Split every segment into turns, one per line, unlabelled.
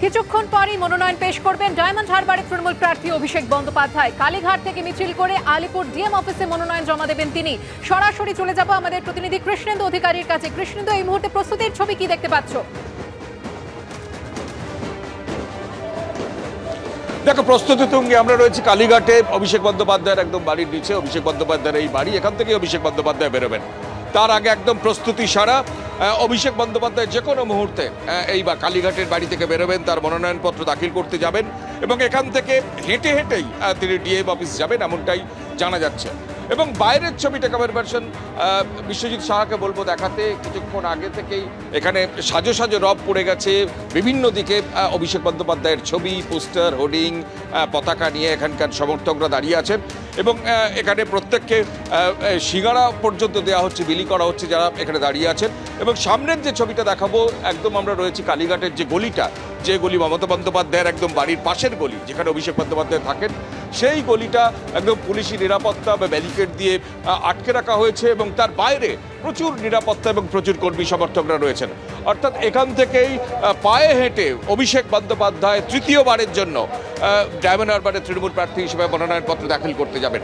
কিছুক্ষণ পরই মনোনয়ন পেশ করবেন ডায়মন্ড হারবারের তৃণমূল প্রার্থী অভিষেক বন্দ্যোপাধ্যায়। কালীঘাট থেকে মিছিল করে আলিপুর ডিএম অফিসে মনোনয়ন জমা দেবেন তিনি। সরাসরি চলে যাব আমাদের প্রতিনিধি কৃষ্ণেন্দু অধিকারীর কাছে। কৃষ্ণেন্দু, এই মুহূর্তে প্রস্তুতির ছবি কি দেখতে পাচ্ছ?
দেখো, প্রস্তুতি তুঙ্গে আমরা রয়েছি কালীঘাটে। অভিষেক বন্দ্যোপাধ্যায়ের একদম বাড়ির নিচে অভিষেক বন্দ্যোপাধ্যায়ের এই বাড়ি, এখান থেকে অভিষেক বন্দ্যোপাধ্যায় বেরোবেন। তার আগে একদম প্রস্তুতি সারা। অভিষেক বন্দ্যোপাধ্যায় যে কোনো মুহূর্তে এই কালীঘাটের বাড়ি থেকে বেরোবেন, তার মনোনয়নপত্র দাখিল করতে যাবেন এবং এখান থেকে হেঁটে হেঁটেই তিনি ডিএম অফিস যাবেন, এমনটাই জানা যাচ্ছে। এবং বাইরের ছবিটা কভার ভার্সন বিশ্বজিৎ সাহাকে বলবো দেখাতে। কিছুক্ষণ আগে থেকেই এখানে সাজো সাজো রব পড়ে গেছে, বিভিন্ন দিকে অভিষেক বন্দ্যোপাধ্যায়ের ছবি, পোস্টার, হোর্ডিং, পতাকা নিয়ে এখানকার সমর্থকরা দাঁড়িয়ে আছেন এবং এখানে প্রত্যেককে সিঙ্গারা পর্যন্ত দেওয়া হচ্ছে, বিলি করা হচ্ছে যারা এখানে দাঁড়িয়ে আছেন। এবং সামনের যে ছবিটা দেখাবো, একদম আমরা রয়েছি কালীঘাটের যে গলিটা, যে গলি মমতা বন্দ্যোপাধ্যায়ের একদম বাড়ির পাশের গলি, যেখানে অভিষেক বন্দ্যোপাধ্যায় থাকেন, সেই গলিটা একদম পুলিশি নিরাপত্তা বা ব্যারিকেড দিয়ে আটকে রাখা হয়েছে এবং তার বাইরে প্রচুর নিরাপত্তা এবং প্রচুর কর্মী সমর্থকরা রয়েছেন। অর্থাৎ এখান থেকেই পায়ে হেঁটে অভিষেক বন্দ্যোপাধ্যায় তৃতীয়বারের জন্য ডায়মন্ড হারবারের তৃণমূল প্রার্থী হিসেবে মনোনয়নপত্র দাখিল করতে যাবেন।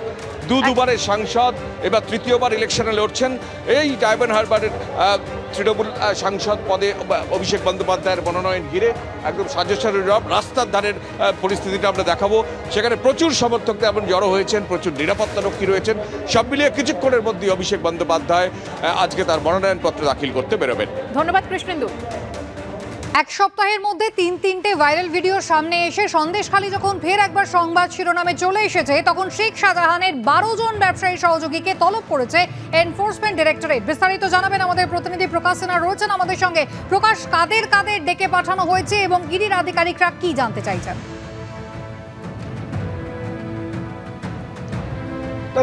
দুবারের সাংসদ, এবার তৃতীয়বার ইলেকশনে লড়ছেন। এই ডায়মন্ড হারবারের তৃণমূল সাংসদ পদে অভিষেক বন্দ্যোপাধ্যায়ের মনোনয়ন ঘিরে একদম সাজেশনের রব। রাস্তার ধারের পরিস্থিতিটা আমরা দেখাবো। সেখানে প্রচুর সমর্থক তেমন জড়ো হয়েছেন, প্রচুর নিরাপত্তা রক্ষী রয়েছেন। সব মিলিয়ে কিছুক্ষণের মধ্যে অভিষেক বন্দ্যোপাধ্যায় আজকে তার মনোনয়নপত্র দাখিল করতে বেরোবেন।
ধন্যবাদ কৃষ্ণেন্দু।
এক সপ্তাহের মধ্যে তিনটে ভাইরাল ভিডিও সামনে এসে সন্দেশখালী যখন ফের একবার সংবাদ শিরোনামে চলে এসেছে, তখন শেখ শাহজাহানের 12 জন ব্যবসায়ী সহযোগীকে তলব করেছে এনফোর্সমেন্ট ডিরেক্টরেট। বিস্তারিত জানাবেন আমাদের প্রতিনিধি প্রকাশ সিনহা, রয়েছেন আমাদের সঙ্গে। প্রকাশ, কাদের কাদের ডেকে পাঠানো হয়েছে এবং ইডির আধিকারিকরা কি জানতে চাইছেন?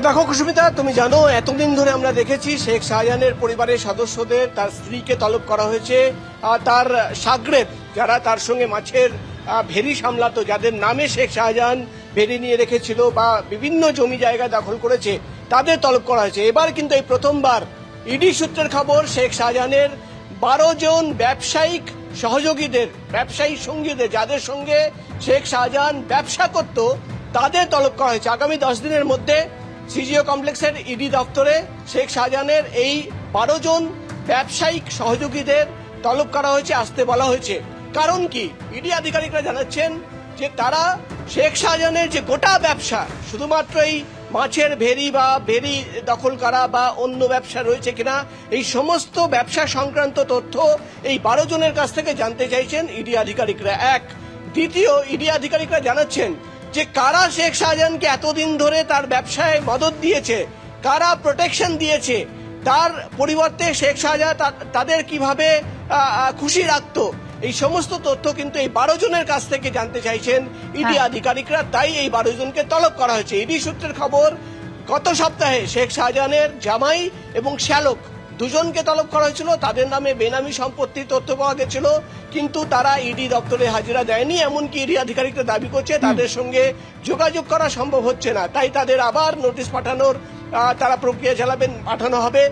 দেখো কুসুমিতা, তুমি জানো এতদিন ধরে আমরা দেখেছি শেখ শাহজাহানের পরিবারের সদস্যদের, তার স্ত্রীকে তলব করা হয়েছে, তার সাগরেদ যারা তার সঙ্গে মাছের ভেরি সামলাতো, যাদের নামে শেখ শাহজাহান ভেরি নিয়ে রেখেছিল বা বিভিন্ন জমি জায়গা দখল করেছে, তাদের তলব করা হয়েছে। এবার কিন্তু এই প্রথমবার ইডি সূত্রের খবর শেখ শাহজাহানের 12 জন ব্যবসায়িক সহযোগীদের, ব্যবসায়ী সঙ্গীদের, যাদের সঙ্গে শেখ শাহজাহান ব্যবসা করত, তাদের তলব করা হয়েছে। আগামী 10 দিনের মধ্যে সিজিও কমপ্লেক্সের ইডি দপ্তরে শেখ শাহজাহানের এই 12 জন ব্যবসায়িক সহযোগীদের তলব করা হয়েছে, আসতে বলা হয়েছে। কারণ কি, ইডি আধিকারিকরা জানাচ্ছেন যে তারা শেখ শাহজাহানের যে গোটা ব্যবসা, শুধুমাত্র এই মাছের ভেরি বা ভেরি দখল করা বা অন্য ব্যবসা রয়েছে কিনা, এই সমস্ত ব্যবসা সংক্রান্ত তথ্য এই 12 জনের কাছ থেকে জানতে চাইছেন ইডি আধিকারিকরা। এক, দ্বিতীয়, ইডি আধিকারিকরা জানাচ্ছেন যে কারা শেখ শাহজাহানকে এতদিন ধরে তার ব্যবসায় মদত দিয়েছে, কারা প্রোটেকশন দিয়েছে, তার পরিবর্তে শেখ শাহজাহান তাদের কিভাবে খুশি রাখতো, এই সমস্ত তথ্য কিন্তু এই 12 জনের কাছ থেকে জানতে চাইছেন ইডি আধিকারিকরা। তাই এই 12 জনকে তলব করা হয়েছে। ইডি সূত্রের খবর, গত সপ্তাহে শেখ শাহজাহানের জামাই এবং শ্যালক দুজনকে তলব করা হয়েছিল। তাদের নামে বেনামি সম্পত্তির তথ্য পাওয়া গেছিল, কিন্তু তারা ইডি দপ্তরে হাজিরা দেয়নি। এমনকি ইডি আধিকারিকরা দাবি করছে তাদের সঙ্গে যোগাযোগ করা সম্ভব হচ্ছে না। তাই তাদের আবার নোটিশ পাঠানোর তারা প্রক্রিয়া চালাবেন, পাঠানো হবে।